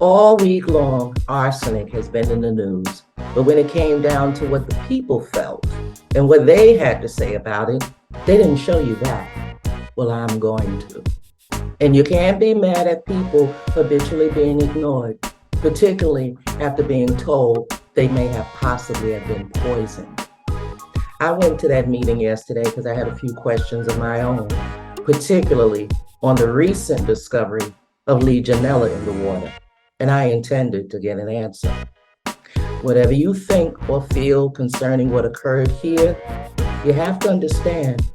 All week long, arsenic has been in the news, but when it came down to what the people felt and what they had to say about it, they didn't show you that. Well, I'm going to. And you can't be mad at people habitually being ignored, particularly after being told they may have possibly have been poisoned. I went to that meeting yesterday because I had a few questions of my own, particularly on the recent discovery of Legionella in the water, and I intended to get an answer. Whatever you think or feel concerning what occurred here, you have to understand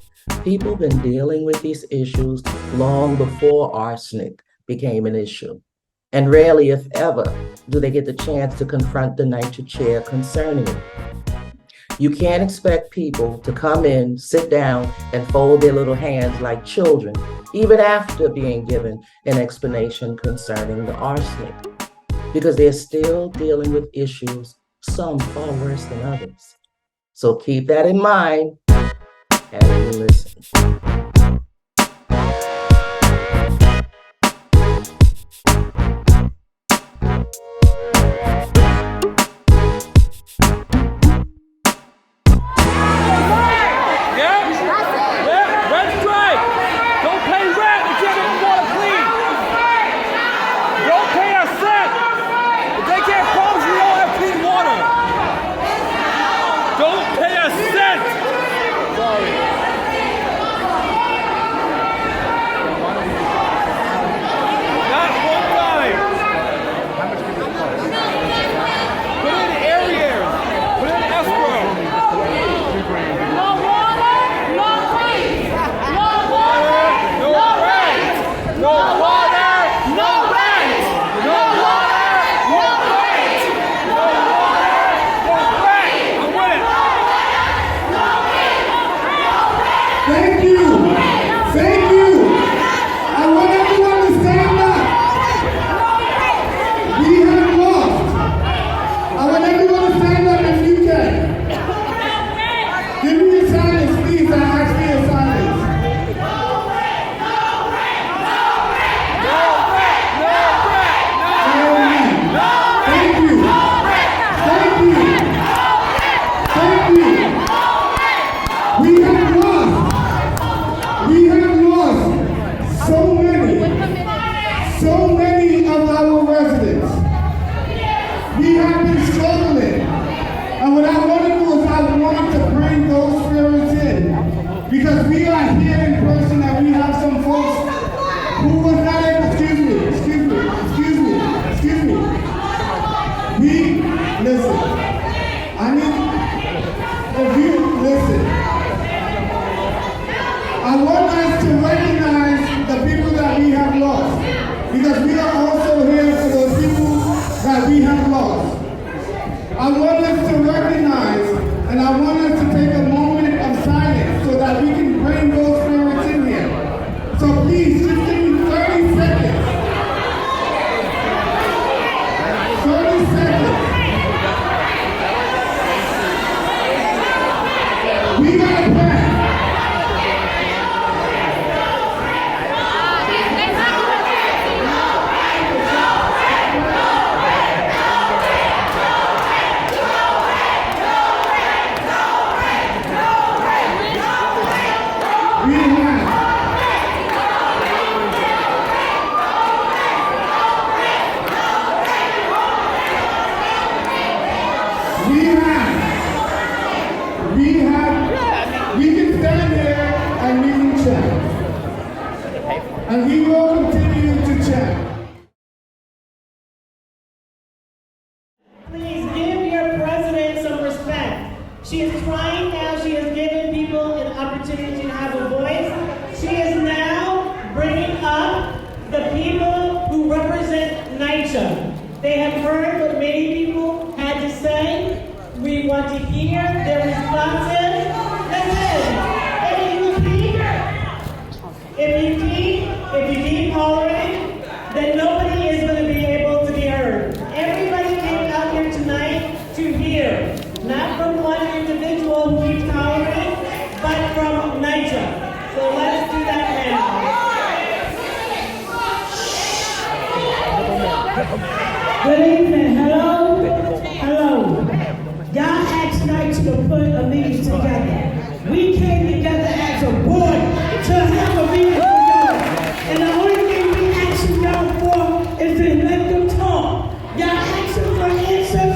people have been dealing with these issues long before arsenic became an issue. And rarely, if ever, do they get the chance to confront the NYCHA chair concerning it. You can't expect people to come in, sit down, and fold their little hands like children, even after being given an explanation concerning the arsenic, because they're still dealing with issues, some far worse than others. So keep that in mind as you listen. Okay. Good evening. Hello? Hello. Y'all asked NYCHA to put a meeting together. We came together as a board to have a meeting for y'all. And the only thing we asking y'all for is to let them talk. Y'all asking for answers.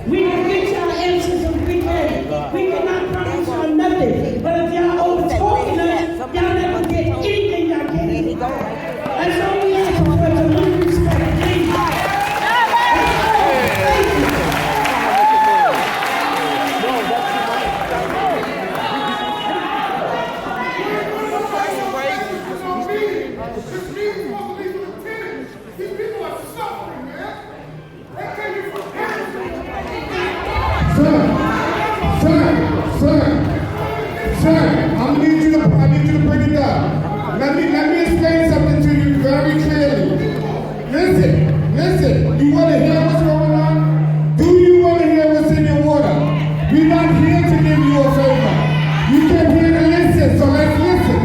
We can get y'all answers if we can. We cannot promise y'all nothing. But if y'all over talking us, y'all never get anything y'all can. That's all we ask for, is a little respect, please. Sir, I need you to bring it down. Let me explain something to you very clearly. Listen, you want to hear what's going on? Do you want to hear what's in your water? We're not here to give you a favor. You came here to listen, so let's listen.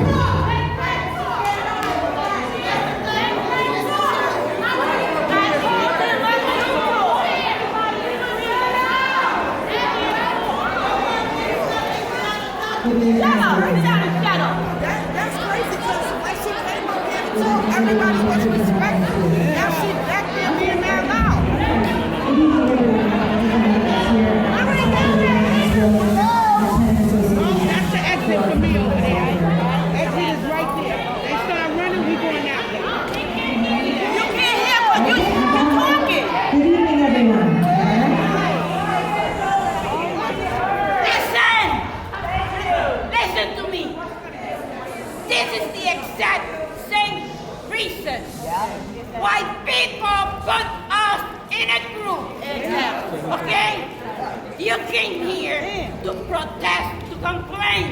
Shut up. That's crazy because when she came up here to talk, everybody was respectful. Now she's back there being mad loud. That's the exit for me over there. Exit is right there. They start running, we going out there. You can't hear what you're talking. Good evening, everyone. Listen to me. This is the exact same reason why people put us in a group. Okay? You came here to protest, to complain.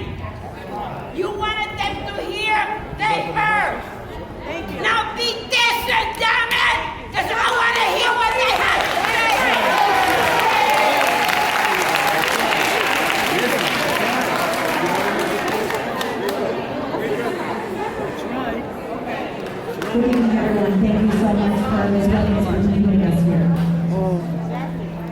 You wanted them to hear, they heard. Now be decent, damn it! Because I want to hear what they have to say. Good evening, everyone. Thank you so much for Ms. Williams for joining us here.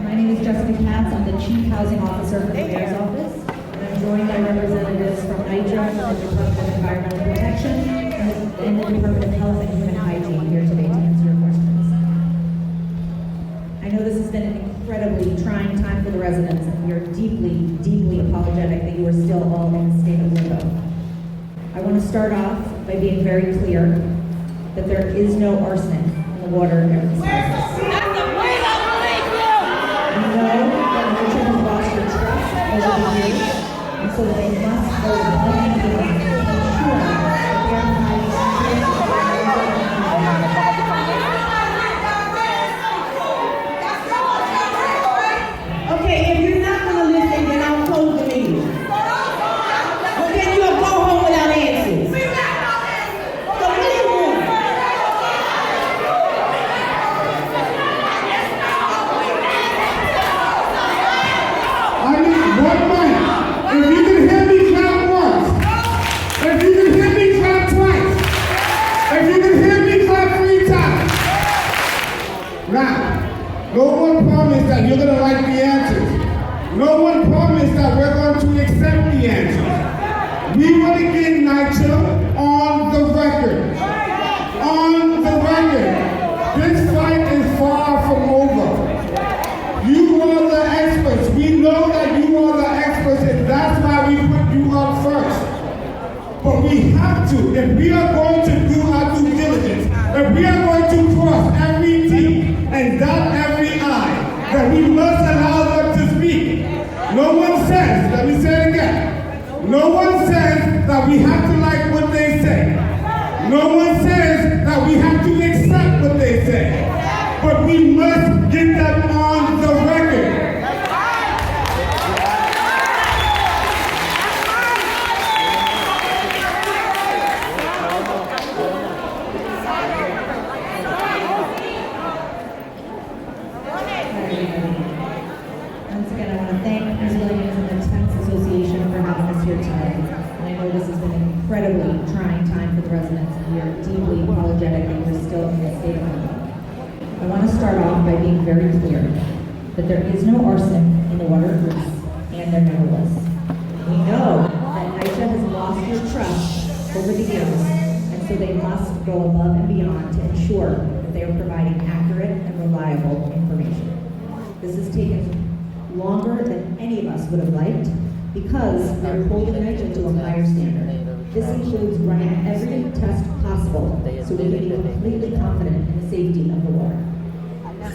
My name is Jessica Katz. I'm the Chief Housing Officer for the Mayor's Office. And I'm joined by representatives from NYCHA, the Department of Environmental Protection, and the Department of Health and Human Hygiene here today to answer your questions. I know this has been an incredibly trying time for the residents, and we are deeply, deeply apologetic that you are still all in a state of limbo. I want to start off by being very clear that there is no arsenic in the water of this process. We know that NYCHA has lost their trust over the years, and so they must hold nothing to ensure that they are providing okay, if you're not going to listen, then I'll close the meeting. But then you'll go home without answers. So what do you want? I need 1 mic. If you can hear me, clap once. If you can hear me, clap twice. If you can hear me, clap 3 times. Now, no one promised that you're going to like the answers. No one promised that we're going to accept the answers. We want to get NYCHA on the record. On the record. This fight is far from over. You are the experts. We know that you are the experts, and that's why we put you up first. But we have to, if we are going to do our due diligence, if we are going to cross every T and dot every I, then we must allow them to speak. No one says, let me say it again, no one says that we have to like what they say. No one says that we have to accept what they say. But we must get them on the record. Once again, I want to thank Ms. Williams and the Tenants Association for having us here tonight. And I know this has been an incredibly trying time for the residents, and we are deeply by being very clear that there is no arsenic in the water of Riis, and there never was. We know that NYCHA has lost your trust over the years, and so they must go above and beyond to ensure that they are providing accurate and reliable information. This has taken longer than any of us would have liked because they're holding NYCHA to a higher standard. This includes running every test possible so we can be completely confident in the safety of the water.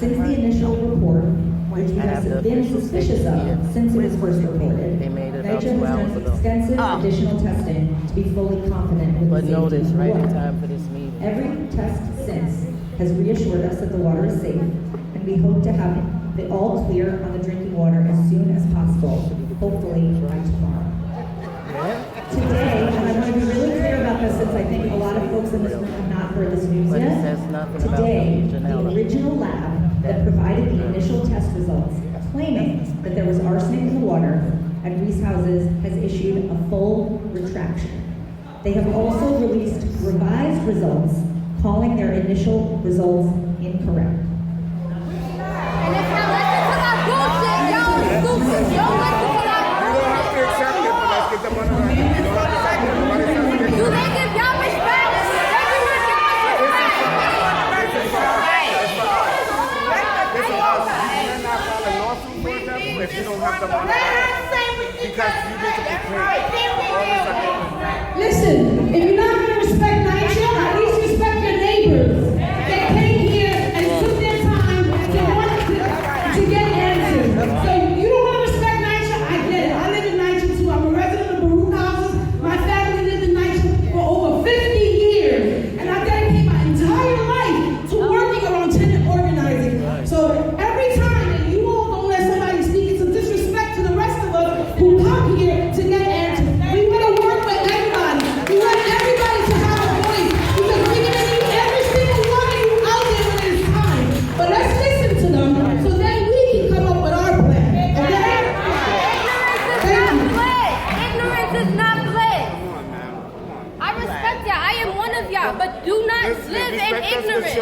Since the initial report, which we have been suspicious of since it was first reported, NYCHA has done extensive additional testing to be fully confident in the safety of the water. Every test since has reassured us that the water is safe, and we hope to have it all clear on the drinking water as soon as possible, hopefully by tomorrow. Today, and I want to be really clear about this since I think a lot of folks in this room have not heard this news yet. Today, the original lab that provided the initial test results claiming that there was arsenic in the water at Riis houses has issued a full retraction. They have also released revised results calling their initial results incorrect. And if y'all listen to that bullshit, y'all exclusive, y'all listen to that bullshit. Do they give y'all respect? They give y'all respect. If you don't have the money, because you need to be paid. Listen, if you're not going to respect NYCHA, at least respect your neighbors. They came here and took their time to get answers. So you don't want to respect NYCHA? I get it. I live in NYCHA too. I'm a resident of Baruch houses. My family lived in NYCHA for over 50 years. And I dedicate my entire life to working around tenant organizing. So every time that you all don't let somebody speak some disrespect to the rest of us who come here to get answers, we want to work with everybody. We want everybody to have a voice because we're going to need every single one of you out there when it's time. But let's listen to them so then we can come up with our plan. Okay? Ignorance is not bliss. I respect y'all. I am one of y'all, but do not live in ignorance.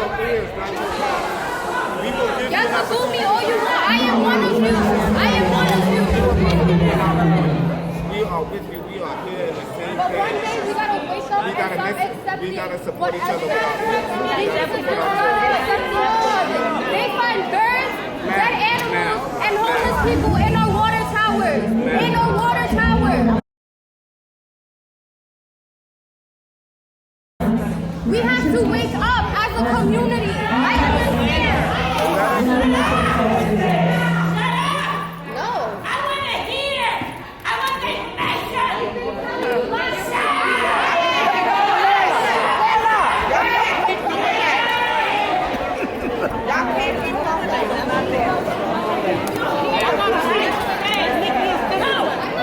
Y'all can boo me all you want. I am one of you. I am one of you. We are with you. We are here in the same But one day we gotta wake up and start accepting. We gotta support each other without They find birds, dead animals, and homeless people in our water towers. In our water towers. We have to wake up as a community. I understand. No. I want to hear. I want to measure.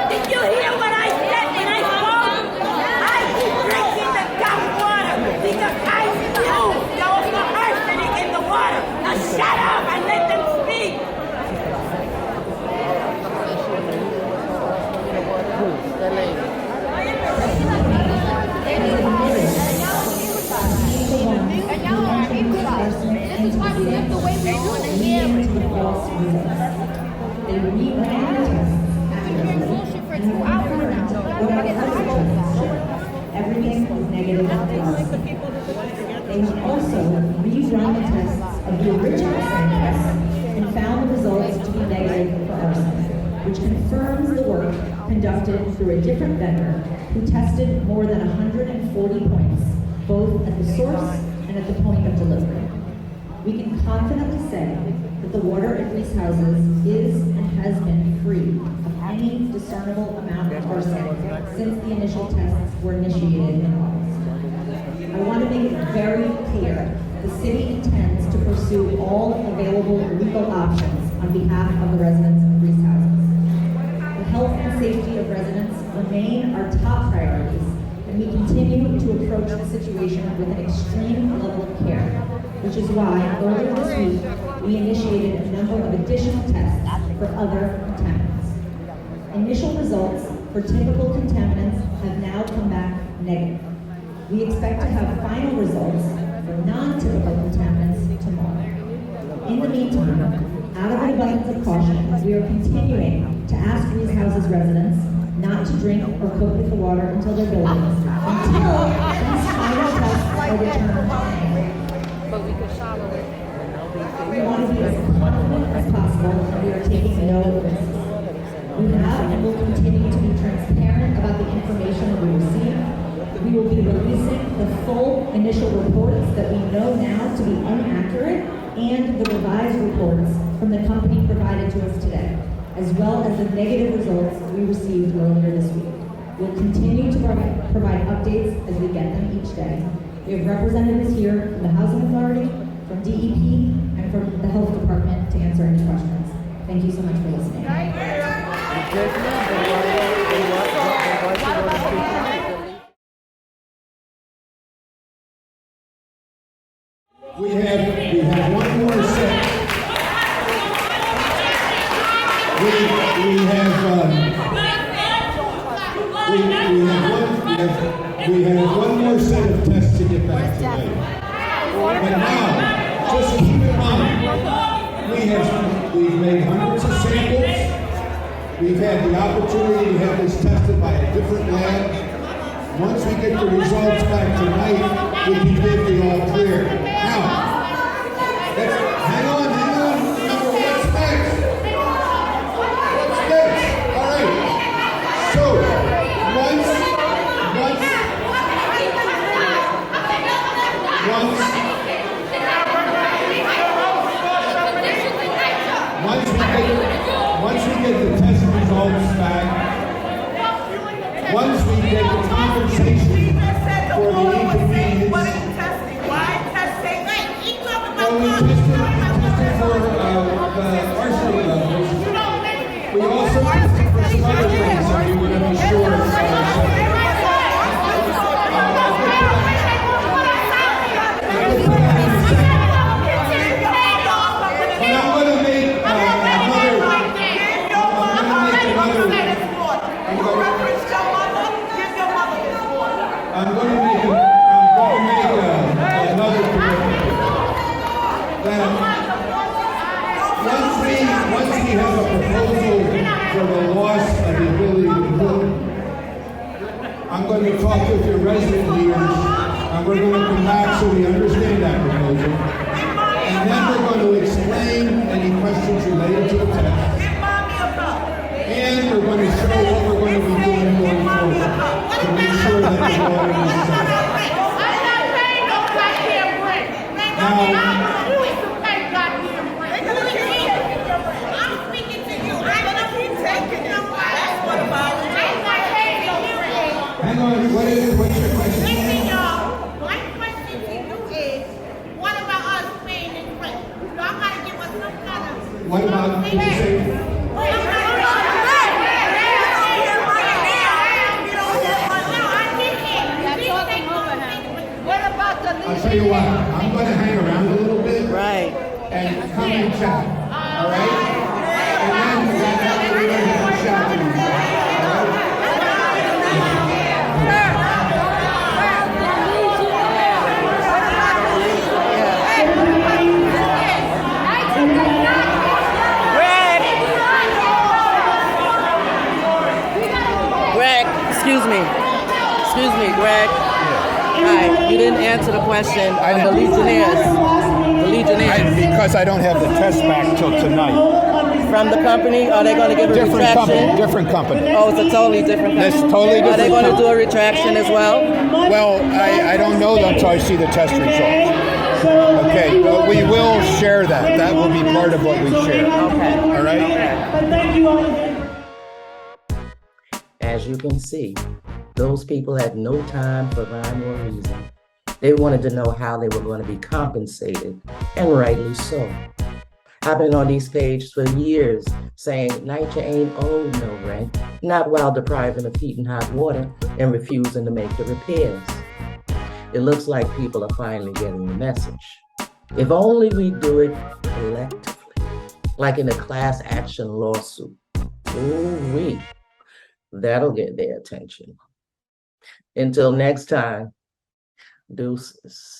Did you hear what I said when I spoke? I keep drinking the dumb water because I knew there was no arsenic in the water. Now shut up and let them speak. And y'all are with us. This is why we live the way we do. They reran the tests accurately. Bullshit for 2 hours now. Everything was negative for arsenic. They have also rerun the tests of the original samples and found the results to be negative for arsenic, which confirms the work conducted through a different vendor who tested more than 140 points, both at the source and at the point of delivery. We can confidently say that the water at Riis houses is and has been free of any discernible amount of arsenic since the initial tests were initiated in August. I want to make it very clear, the city intends to pursue all available legal options on behalf of the residents of Riis houses. The health and safety of residents remain our top priorities, and we continue to approach the situation with an extreme level of care, which is why earlier this week we initiated a number of additional tests for other contaminants. Initial results for typical contaminants have now come back negative. We expect to have final results for non-typical contaminants tomorrow. In the meantime, out of an abundance of caution, we are continuing to ask Riis Houses residents not to drink or cook with the water until their buildings, until these final tests are returned. But we could shower with it. We want to be as confident as possible, and we are taking no risks. We have and will continue to be transparent about the information that we receive. We will be releasing the full initial reports that we know now to be inaccurate and the revised reports from the company provided to us today, as well as the negative results we received earlier this week. We'll continue to provide updates as we get them each day. We have representatives here from the Housing Authority, from DEP, and from the Health Department to answer any questions. Thank you so much for listening. We have one more set. We have one more set of tests to get back tonight. But now, just keep in mind, we've made hundreds of samples. We've had the opportunity to have this tested by a different lab. Once we get the results back tonight, we can give the all clear. Now, hang on. Remember, what's next? What's next? All right. So, once we get the test results back, once we get the compensation for the inconvenience, well, we tested for arsenic levels. We also tested for some other things, so we want to be sure. I'm going to make another commitment that once we have a proposal for the loss of the ability to vote, I'm going to talk with your resident leaders, and we're going to come back so we understand that proposal, and then we're going to explain any questions related to the test, and we're going to show what we're going to be doing going forward to make sure that the water is safe. Hang on, what's your question? Listen, y'all, my question to you is, what about us paying this rent? Y'all gotta give us some kind of... What about, did you say? I'll tell you what, I'm going to hang around a little bit. Right. And come and chat. All right? And then we're going to have a chat with you. Greg, excuse me, Greg. Hi, you didn't answer the question on the Legionnaires. The Legionnaires. Because I don't have the test back till tonight. From the company, are they going to give a retraction? Different company. Oh, it's a totally different company. It's totally different. Are they going to do a retraction as well? Well, I don't know until I see the test results. Okay, but we will share that. That will be part of what we share. Okay. All right? As you can see, those people had no time for rhyme or reason. They wanted to know how they were going to be compensated, and rightly so. I've been on these pages for years saying NYCHA ain't owed no rent, not while depriving of heat and hot water and refusing to make the repairs. It looks like people are finally getting the message. If only we do it collectively, like in a class action lawsuit. Ooh-wee, that'll get their attention. Until next time, deuces.